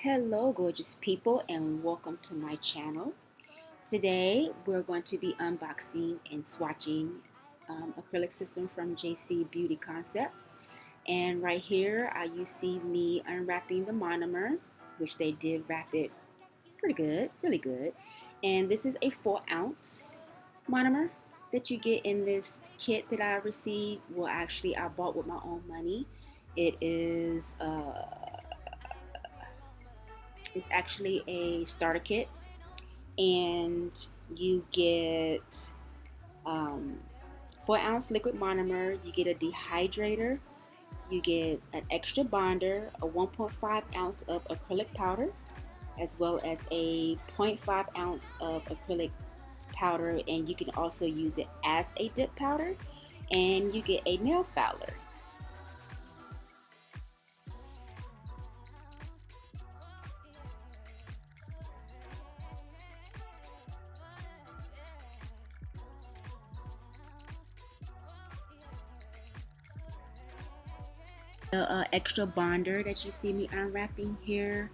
Hello gorgeous people and welcome to my channel. Today we're going to be unboxing and swatching acrylic system from JC Beauty Concepts, and right here you see me unwrapping the monomer, which they did wrap it pretty good, really good. And this is a 4-ounce monomer that you get in this kit that I received. Well, actually I bought with my own money. It is it's actually a starter kit, and you get 4-ounce liquid monomer, you get a dehydrator, you get an extra bonder, a 1.5 ounce of acrylic powder, as well as a 0.5 ounce of acrylic powder, and you can also use it as a dip powder, and you get a nail filer. The extra bonder that you see me unwrapping here,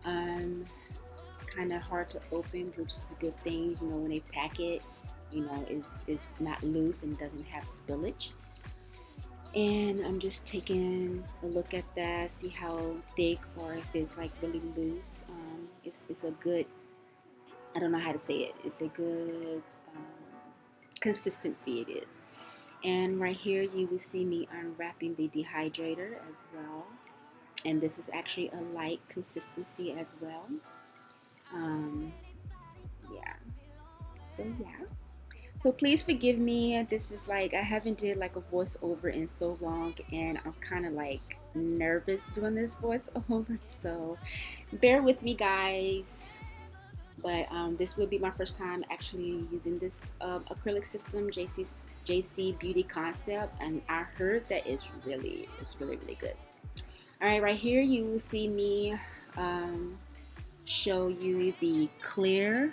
kind of hard to open, which is a good thing. You know, when they pack it, you know, it's not loose and doesn't have spillage. And I'm just taking a look at that, see how thick or if it's like really loose. It's a good, I don't know how to say it. It's a good consistency, it is. And right here you will see me unwrapping the dehydrator as well. And this is actually a light consistency as well. Yeah. So yeah. So please forgive me. This is like, I haven't did like a voiceover in so long, and I'm kind of like nervous doing this voiceover. So bear with me, guys. But this will be my first time actually using this acrylic system, JC Beauty Concept, and I heard that it's really really good. All right, right here you will see me show you the clear.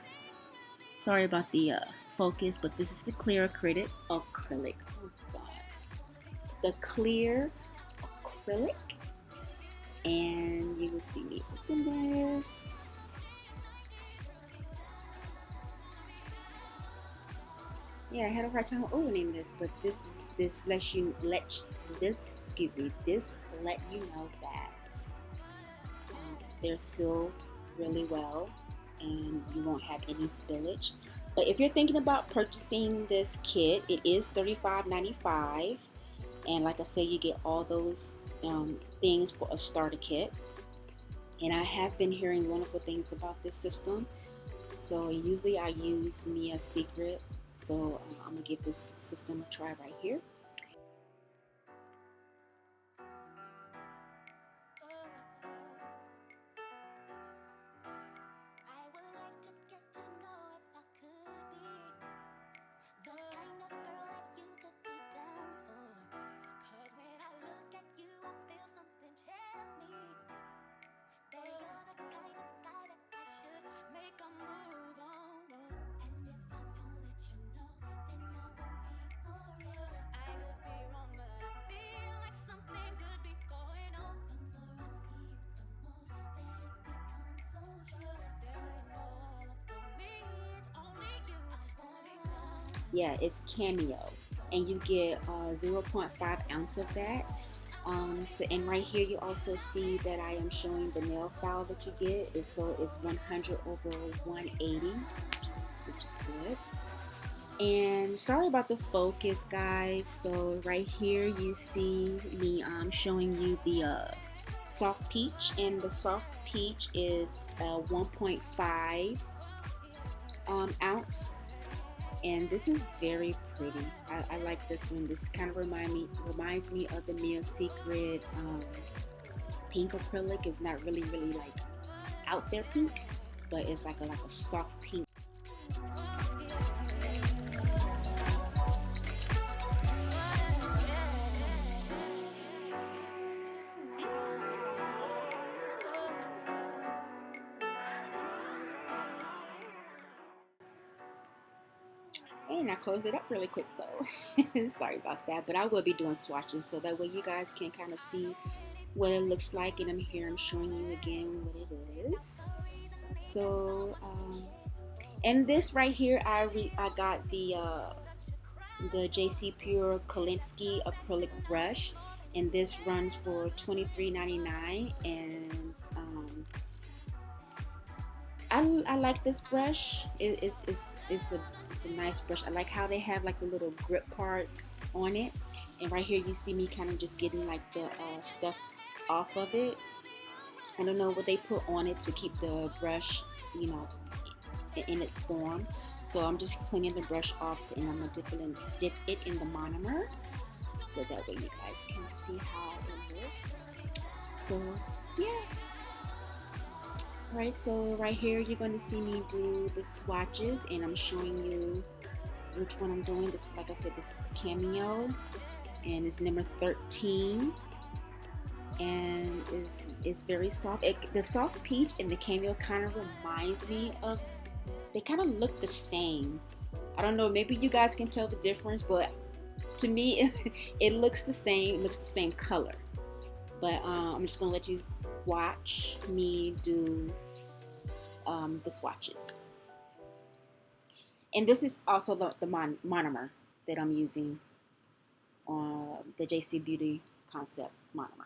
Sorry about the focus, but this is the clear acrylic. Oh God, the clear acrylic, and you will see me open this. Yeah, I had a hard time opening this, but this lets you let you know that they're sealed really well and you won't have any spillage. But if you're thinking about purchasing this kit, it is $35.95, and like I said, you get all those things for a starter kit. And I have been hearing wonderful things about this system. So usually I use Mia Secret. So I'm gonna give this system a try right here. Yeah, it's Cameo, and you get 0.5 ounce of that. So, and right here you also see that I am showing the nail file that you get. It's 100 over 180, which is good. And sorry about the focus, guys. So right here you see me showing you the soft peach, and the soft peach is 1.5 ounce, and this is very pretty. I like this one. This kind of reminds me of the Mia Secret pink acrylic. It's not really like out there pink, but it's like a soft pink. And I closed it up really quick, so sorry about that. But I will be doing swatches so that way you guys can kind of see what it looks like, and I'm showing you again what it is. So and this right here, I got the JC Pure Kolinsky acrylic brush, and this runs for $23.99. And I like this brush. It's a nice brush. I like how they have like the little grip parts on it, and right here you see me kind of just getting like the stuff off of it. I don't know what they put on it to keep the brush, you know, in its form. So I'm just cleaning the brush off, and I'm gonna dip it in the monomer, so that way you guys can see how it looks. So yeah. Alright, so right here you're going to see me do the swatches, and I'm showing you which one I'm doing. This, like I said, this is the Cameo, and it's number 13, and is very soft. The soft peach and the Cameo kind of reminds me of, they kind of look the same. I don't know, maybe you guys can tell the difference, but to me it looks the same. It looks the same color. But I'm just gonna let you watch me do the swatches. And this is also the monomer that I'm using on the JC Beauty Concept monomer.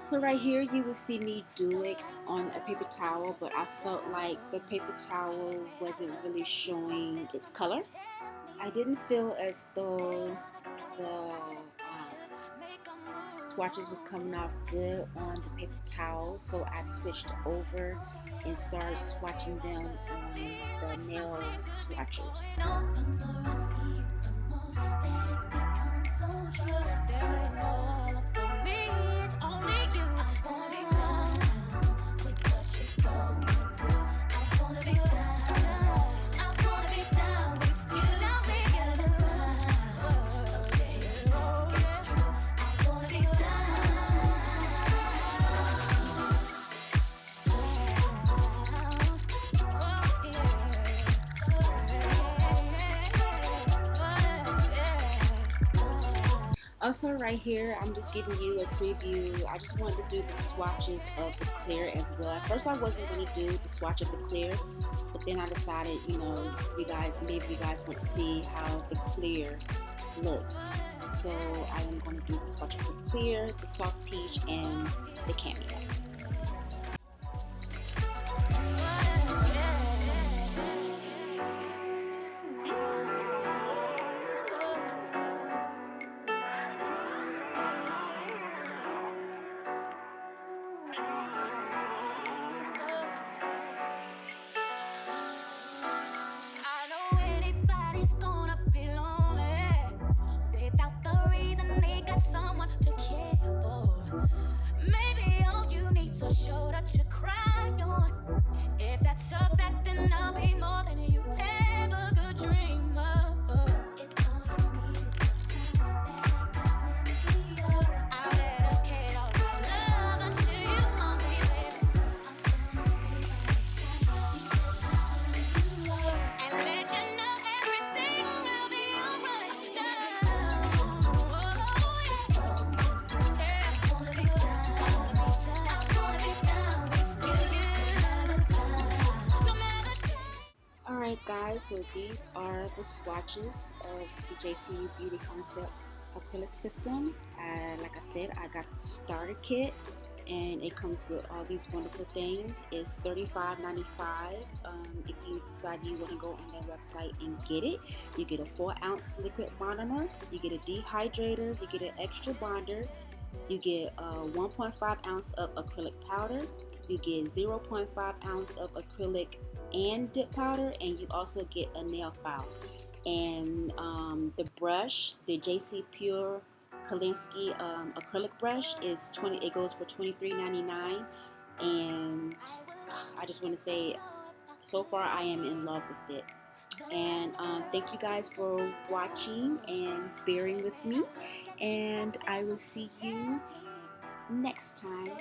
So right here you will see me do it on a paper towel, but I felt like the paper towel wasn't really showing its color. I didn't feel as though the swatches was coming off good on the paper towel, so I switched over and started swatching them on the nail swatchers. Also right here, I'm just giving you a preview. I just wanted to do the swatches of the clear as well. At first I wasn't going to do the swatch of the clear, but then I decided, you know, maybe you guys want to see how the clear looks. So I am going to do the swatch of the clear, the soft peach, and the Cameo. Someone to care for. Maybe all you need is a shoulder to cry on. If that's a fact, then I'll be more than you ever could dream of. If all you need is the time that I got plenty of, I'll dedicate all my love unto you, only baby. I'm gonna stay by your side, be there to hold you up, and let you know everything will be alright. Alright guys, so these are the swatches of the JC Beauty Concept acrylic system. Like I said, I got the starter kit, and it comes with all these wonderful things. It's $35.95. If you decide you want to go on their website and get it, you get a 4-ounce liquid monomer, you get a dehydrator, you get an extra bonder, you get a 1.5 ounce of acrylic powder, you get 0.5 ounce of acrylic and dip powder, and you also get a nail file. And the brush, the JC Pure Kolinsky acrylic brush, it goes for $23.99. And I just want to say, so far I am in love with it. And thank you guys for watching and bearing with me, and I will see you next time.